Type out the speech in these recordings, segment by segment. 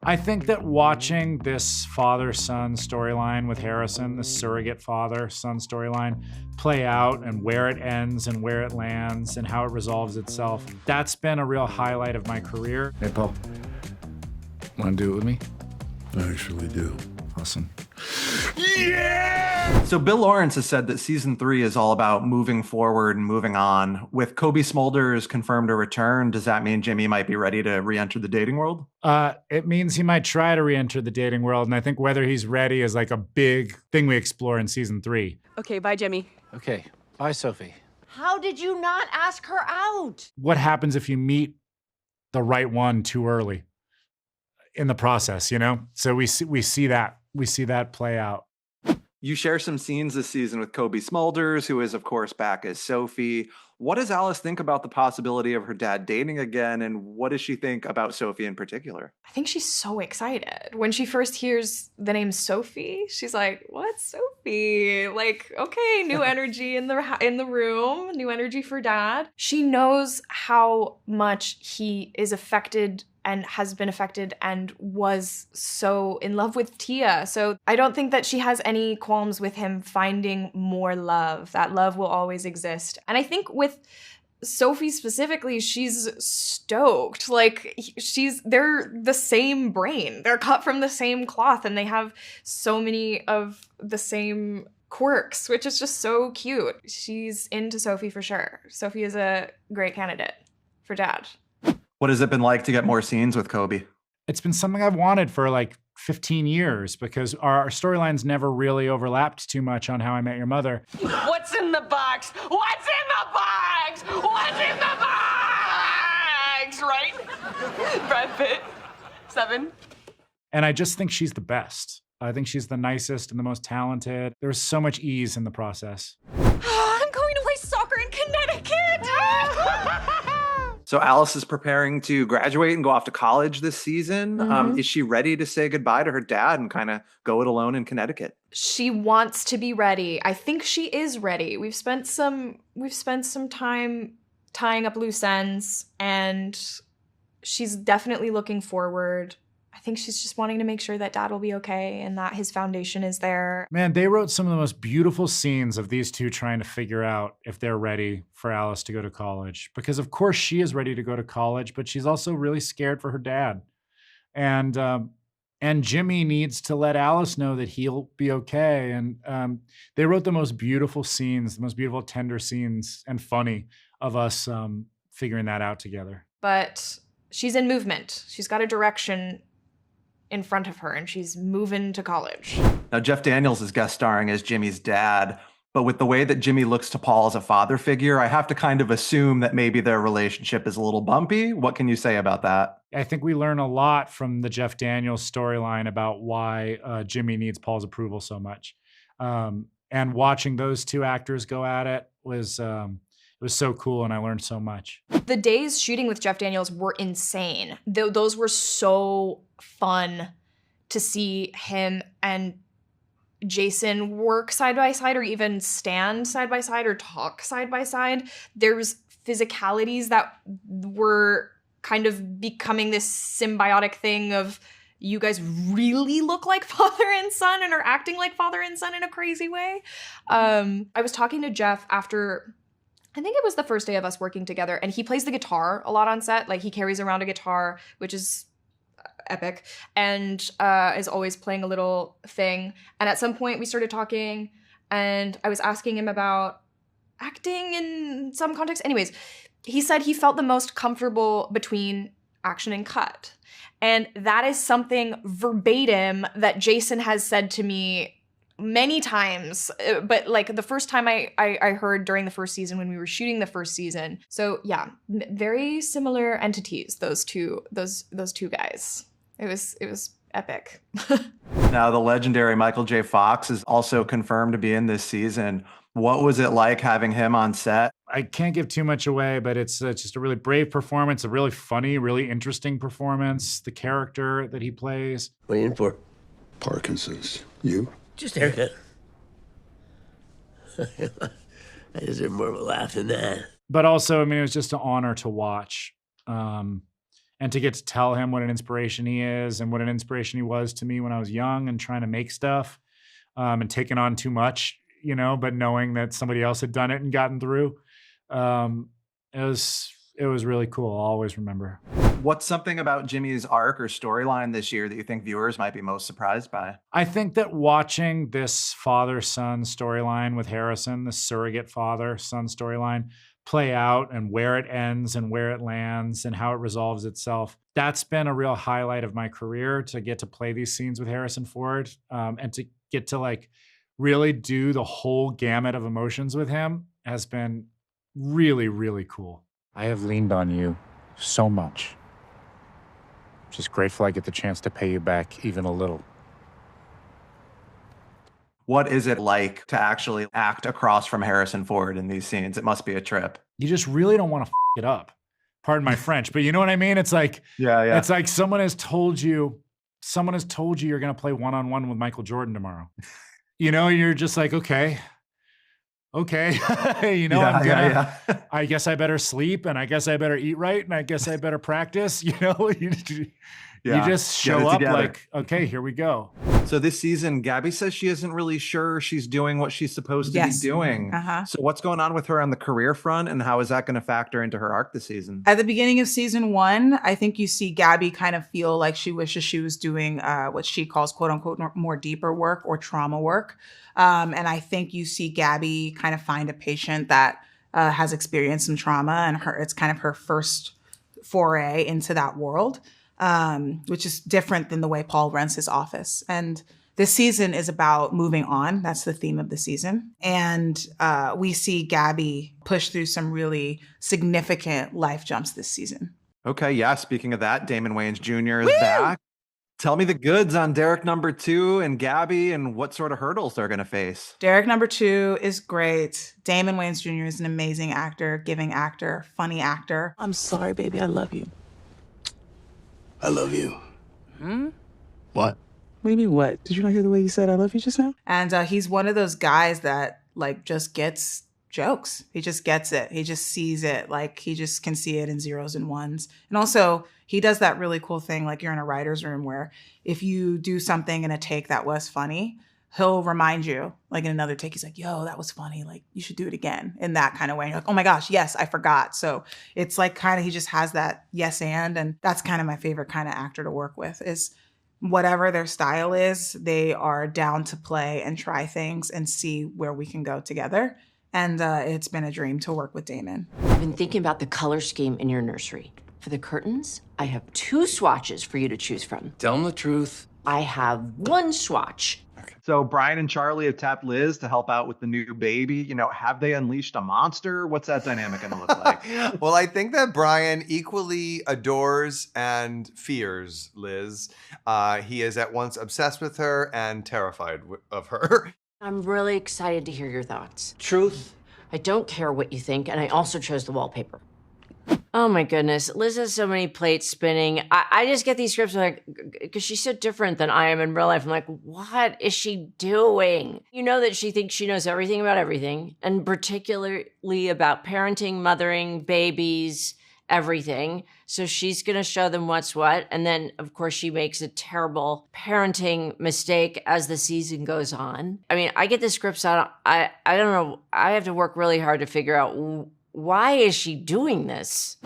I think that watching this father-son storyline with Harrison, the surrogate father-son storyline, play out and where it ends and where it lands and how it resolves itself, that's been a real highlight of my career. Hey, Paul. Want to do it with me? I actually do. Awesome. So Bill Lawrence has said that season 3 is all about moving forward and moving on. With Cobie Smulders confirmed to return, does that mean Jimmy might be ready to re-enter the dating world? It means he might try to re-enter the dating world, and I think whether he's ready is like a big thing we explore in season 3. Okay, bye, Jimmy. Okay. Bye, Sophie. How did you not ask her out? What happens if you meet the right one too early in the process, you know? So we see that play out. You share some scenes this season with Cobie Smulders, who is, of course, back as Sophie. What does Alice think about the possibility of her dad dating again, and what does she think about Sophie in particular? I think she's so excited. When she first hears the name Sophie, she's like, "What, Sophie?" Like, okay, new energy in the room, new energy for dad. She knows how much he is affected and has been affected and was so in love with Tia. So I don't think that she has any qualms with him finding more love. That love will always exist. And I think with Sophie specifically, she's stoked. Like, they're the same brain. They're cut from the same cloth and they have so many of the same quirks, which is just so cute. She's into Sophie for sure. Sophie is a great candidate for dad. What has it been like to get more scenes with Cobie? It's been something I've wanted for like 15 years because our storylines never really overlapped too much on How I Met Your Mother. What's in the box? What's in the box? What's in the box? Right? Brad Pitt. 7. And I just think she's the best. I think she's the nicest and the most talented. There's so much ease in the process. I'm going to play soccer in Connecticut! So Alice is preparing to graduate and go off to college this season. Is she ready to say goodbye to her dad and kind of go it alone in Connecticut? She wants to be ready. I think she is ready. We've spent some time tying up loose ends, and she's definitely looking forward. I think she's just wanting to make sure that dad will be okay and that his foundation is there. Man, they wrote some of the most beautiful scenes of these two trying to figure out if they're ready for Alice to go to college. Because of course she is ready to go to college, but she's also really scared for her dad. And Jimmy needs to let Alice know that he'll be okay. And they wrote the most beautiful scenes, the most beautiful tender scenes and funny of us figuring that out together. But she's in movement. She's got a direction in front of her, and she's moving to college. Now, Jeff Daniels is guest starring as Jimmy's dad, but with the way that Jimmy looks to Paul as a father figure, I have to kind of assume that maybe their relationship is a little bumpy. What can you say about that? I think we learn a lot from the Jeff Daniels storyline about why Jimmy needs Paul's approval so much. And watching those two actors go at it was so cool, and I learned so much. The days shooting with Jeff Daniels were insane. Those were so fun to see him and Jason work side by side, or even stand side by side, or talk side by side. There's physicalities that were kind of becoming this symbiotic thing of, you guys really look like father and son and are acting like father and son in a crazy way. I was talking to Jeff after, I think it was the first day of us working together, and he plays the guitar a lot on set. Like, he carries around a guitar, which is epic, and is always playing a little thing. And at some point we started talking, and I was asking him about acting in some context. Anyways, he said he felt the most comfortable between action and cut. And that is something verbatim that Jason has said to me many times, but like the first time I heard during the first season when we were shooting the first season. So yeah, very similar entities, those two guys. It was epic. Now, the legendary Michael J. Fox is also confirmed to be in this season. What was it like having him on set? I can't give too much away, but it's just a really brave performance, a really funny, really interesting performance. The character that he plays. What are you in for? Parkinson's. You? Just a haircut. I deserve more of a laugh than that. But also, I mean, it was just an honor to watch. and to get to tell him what an inspiration he is and what an inspiration he was to me when I was young and trying to make stuff, and taking on too much, but knowing that somebody else had done it and gotten through. It was really cool. I'll always remember. What's something about Jimmy's arc or storyline this year that you think viewers might be most surprised by? I think that watching this father-son storyline with Harrison, the surrogate father-son storyline, play out and where it ends and where it lands and how it resolves itself, that's been a real highlight of my career, to get to play these scenes with Harrison Ford, and to get to like really do the whole gamut of emotions with him has been really, really cool. I have leaned on you so much. Just grateful I get the chance to pay you back even a little. What is it like to actually act across from Harrison Ford in these scenes? It must be a trip. You just really don't want to it up. Pardon my French, but you know what I mean? It's like, yeah. It's like someone has told you you're going to play one-on-one with Michael Jordan tomorrow. You're just like, okay. I guess I better sleep, and I guess I better eat right, and I guess I better practice. You just show up like, okay, here we go. So this season, Gaby says she isn't really sure she's doing what she's supposed to be doing. So what's going on with her on the career front, and how is that going to factor into her arc this season? At the beginning of season 1, I think you see Gaby kind of feel like she wishes she was doing what she calls quote unquote more deeper work or trauma work. And I think you see Gaby kind of find a patient that has experienced some trauma, and it's kind of her first foray into that world. Which is different than the way Paul runs his office. And this season is about moving on. That's the theme of the season. And we see Gaby push through some really significant life jumps this season. Okay, yeah. Speaking of that, Damon Wayans Jr. is back. Tell me the goods on Derek number 2 and Gaby, and what sort of hurdles they're going to face. Derek number 2 is great. Damon Wayans Jr. is an amazing actor, giving actor, funny actor. I'm sorry, baby. I love you. I love you. Hmm? What? What do you mean, what? Did you not hear the way you said I love you just now? And he's one of those guys that just gets jokes. He just gets it. He just sees it. He just can see it in zeros and ones. And also, he does that really cool thing, like you're in a writer's room where if you do something in a take that was funny, he'll remind you, in another take, he's like, yo, that was funny. You should do it again, in that kind of way. And you're like, oh my gosh, yes, I forgot. So it's he just has that yes and that's kind of my favorite kind of actor to work with, is whatever their style is, they are down to play and try things and see where we can go together. And it's been a dream to work with Damon. I've been thinking about the color scheme in your nursery. For the curtains, I have 2 swatches for you to choose from. Tell them the truth. I have 1 swatch. So Brian and Charlie have tapped Liz to help out with the new baby. Have they unleashed a monster? What's that dynamic going to look like? Well, I think that Brian equally adores and fears Liz. He is at once obsessed with her and terrified of her. I'm really excited to hear your thoughts. Truth. I don't care what you think, and I also chose the wallpaper. Oh my goodness, Liz has so many plates spinning. I just get these scripts because she's so different than I am in real life. I'm like, what is she doing? You know that she thinks she knows everything about everything, and particularly about parenting, mothering, babies, everything. So she's going to show them what's what. And then, of course, she makes a terrible parenting mistake as the season goes on. I mean, I get the scripts out. I don't know. I have to work really hard to figure out why is she doing this?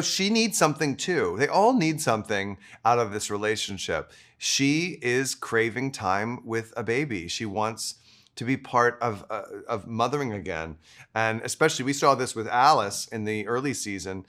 She needs something too. They all need something out of this relationship. She is craving time with a baby. She wants to be part of mothering again. And especially, we saw this with Alice in the early season.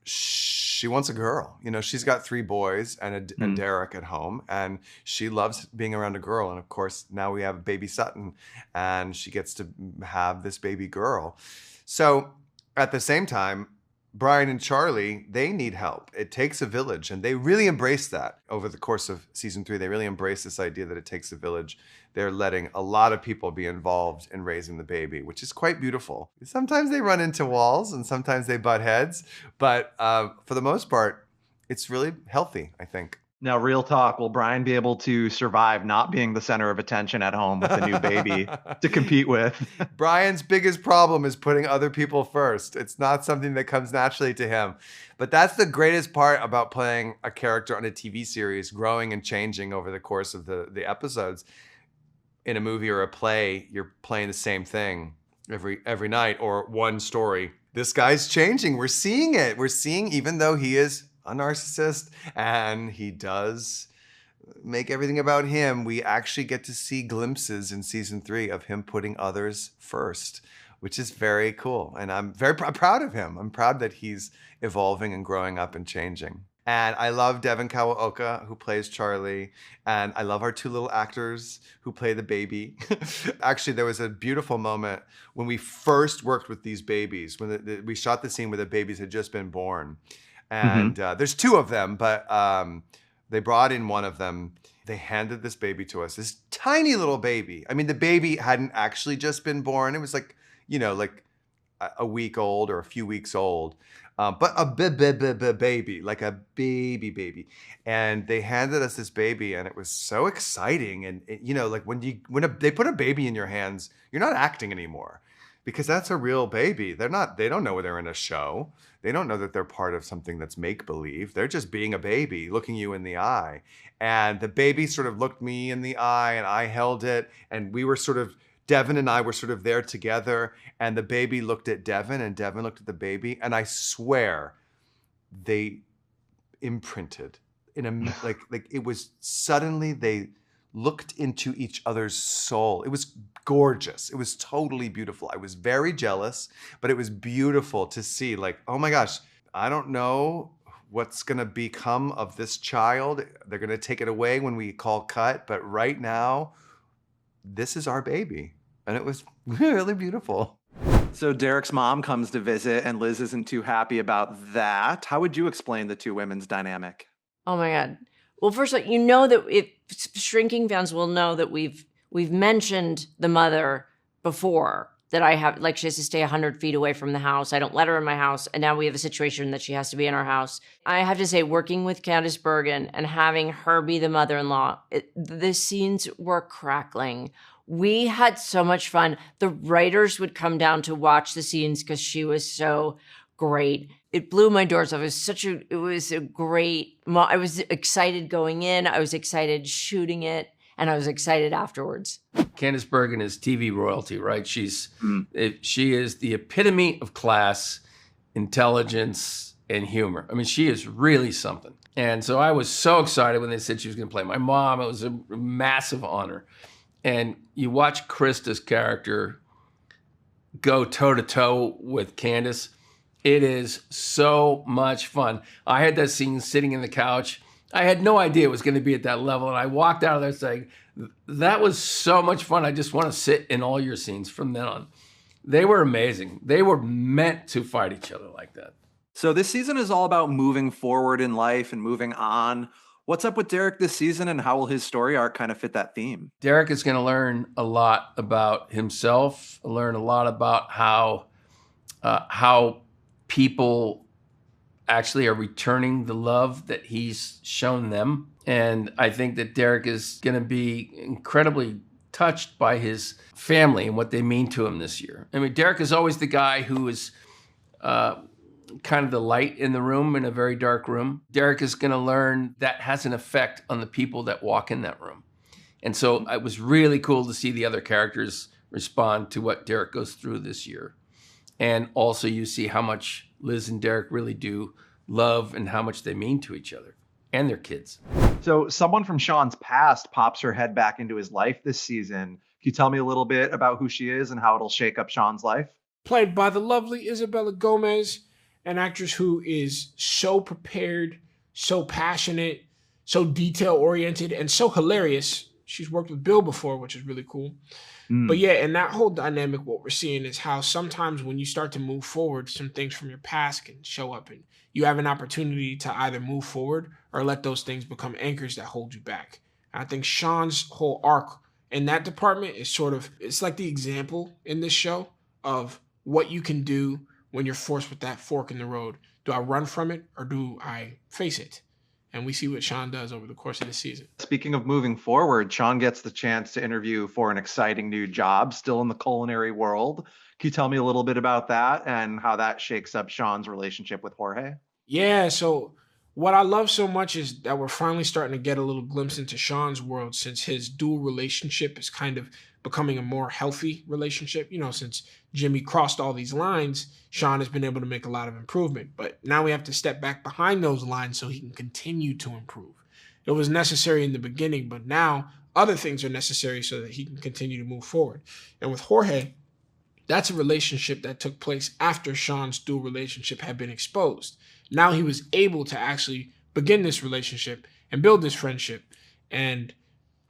She wants a girl. She's got 3 boys and Derek at home, and she loves being around a girl. And of course, now we have baby Sutton, and she gets to have this baby girl. So at the same time, Brian and Charlie, they need help. It takes a village, and they really embrace that over the course of season 3. They really embrace this idea that it takes a village. They're letting a lot of people be involved in raising the baby, which is quite beautiful. Sometimes they run into walls and sometimes they butt heads, but for the most part, it's really healthy, I think. Now, real talk, will Brian be able to survive not being the center of attention at home with a new baby to compete with? Brian's biggest problem is putting other people first. It's not something that comes naturally to him. But that's the greatest part about playing a character on a TV series, growing and changing over the course of the episodes. In a movie or a play, you're playing the same thing every night or one story. This guy's changing. We're seeing it. We're seeing, even though he is a narcissist and he does make everything about him, we actually get to see glimpses in season 3 of him putting others first, which is very cool. And I'm very proud of him. I'm proud that he's evolving and growing up and changing. And I love Devin Kawaoka, who plays Charlie. And I love our 2 little actors who play the baby. Actually, there was a beautiful moment when we first worked with these babies, when we shot the scene where the babies had just been born. And there's 2 of them, but they brought in one of them. They handed this baby to us, this tiny little baby. I mean, the baby hadn't actually just been born. It was like, like a week old or a few weeks old. But a baby, like a baby. And they handed us this baby, and it was so exciting. And like when they put a baby in your hands, you're not acting anymore, because that's a real baby. They don't know they're in a show. They don't know that they're part of something that's make-believe. They're just being a baby, looking you in the eye. And the baby sort of looked me in the eye, and I held it, and Devin and I were sort of there together, and the baby looked at Devin, and Devin looked at the baby, and I swear they imprinted in a like it was suddenly they looked into each other's soul. It was gorgeous. It was totally beautiful. I was very jealous, but it was beautiful to see, like, oh my gosh, I don't know what's going to become of this child. They're going to take it away when we call cut, but right now, this is our baby. And it was really beautiful. So Derek's mom comes to visit, and Liz isn't too happy about that. How would you explain the 2 women's dynamic? Oh my God. Well, first of all, that if shrinking fans will know that we've mentioned the mother before, that I have, like, she has to stay 100 feet away from the house. I don't let her in my house. And now we have a situation that she has to be in our house. I have to say, working with Candice Bergen and having her be the mother-in-law, the scenes were crackling. We had so much fun. The writers would come down to watch the scenes because she was so great. It blew my doors off. It was a great, I was excited going in. I was excited shooting it. And I was excited afterwards. Candice Bergen is TV royalty, right? She is the epitome of class, intelligence, and humor. I mean, she is really something. And so I was so excited when they said she was going to play my mom. It was a massive honor. And you watch Christa's character go toe-to-toe with Candice. It is so much fun. I had that scene sitting in the couch. I had no idea it was going to be at that level. And I walked out of there saying, that was so much fun. I just want to sit in all your scenes from then on. They were amazing. They were meant to fight each other like that. So this season is all about moving forward in life and moving on. What's up with Derek this season, and how will his story arc kind of fit that theme? Derek is going to learn a lot about himself, learn a lot about how people actually are returning the love that he's shown them. And I think that Derek is going to be incredibly touched by his family and what they mean to him this year. I mean, Derek is always the guy who is kind of the light in the room, in a very dark room. Derek is going to learn that has an effect on the people that walk in that room. And so it was really cool to see the other characters respond to what Derek goes through this year. And also you see how much Liz and Derek really do love and how much they mean to each other and their kids. So someone from Sean's past pops her head back into his life this season. Can you tell me a little bit about who she is and how it'll shake up Sean's life? Played by the lovely Isabella Gomez, an actress who is so prepared, so passionate, so detail-oriented, and so hilarious. She's worked with Bill before, which is really cool. But yeah, in that whole dynamic, what we're seeing is how sometimes when you start to move forward, some things from your past can show up, and you have an opportunity to either move forward or let those things become anchors that hold you back. And I think Sean's whole arc in that department is it's like the example in this show of what you can do when you're forced with that fork in the road. Do I run from it or do I face it? and we see what Sean does over the course of the season. Speaking of moving forward, Sean gets the chance to interview for an exciting new job, still in the culinary world. Can you tell me a little bit about that and how that shakes up Sean's relationship with Jorge? Yeah, so what I love so much is that we're finally starting to get a little glimpse into Sean's world, since his dual relationship is kind of becoming a more healthy relationship. You know, since Jimmy crossed all these lines, Sean has been able to make a lot of improvement. But now we have to step back behind those lines so he can continue to improve. It was necessary in the beginning, but now other things are necessary so that he can continue to move forward. And with Jorge, that's a relationship that took place after Sean's dual relationship had been exposed. Now he was able to actually begin this relationship and build this friendship. And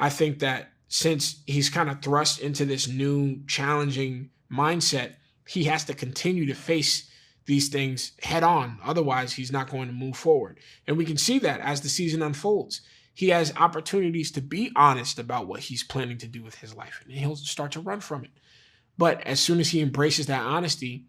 I think that since he's kind of thrust into this new challenging mindset, he has to continue to face these things head on. Otherwise, he's not going to move forward. And we can see that as the season unfolds. He has opportunities to be honest about what he's planning to do with his life, and he'll start to run from it. But as soon as he embraces that honesty,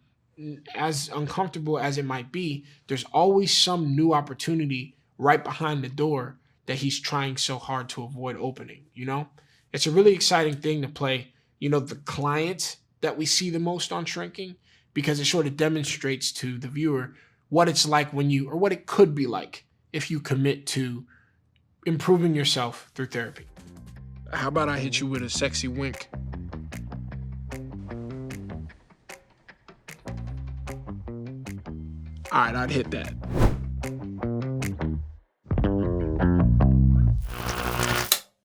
as uncomfortable as it might be, there's always some new opportunity right behind the door that he's trying so hard to avoid opening, you know? It's a really exciting thing to play, you know, the client that we see the most on Shrinking, because it sort of demonstrates to the viewer what it's like when you, or what it could be like if you commit to improving yourself through therapy. How about I hit you with a sexy wink? All right, I'd hit that.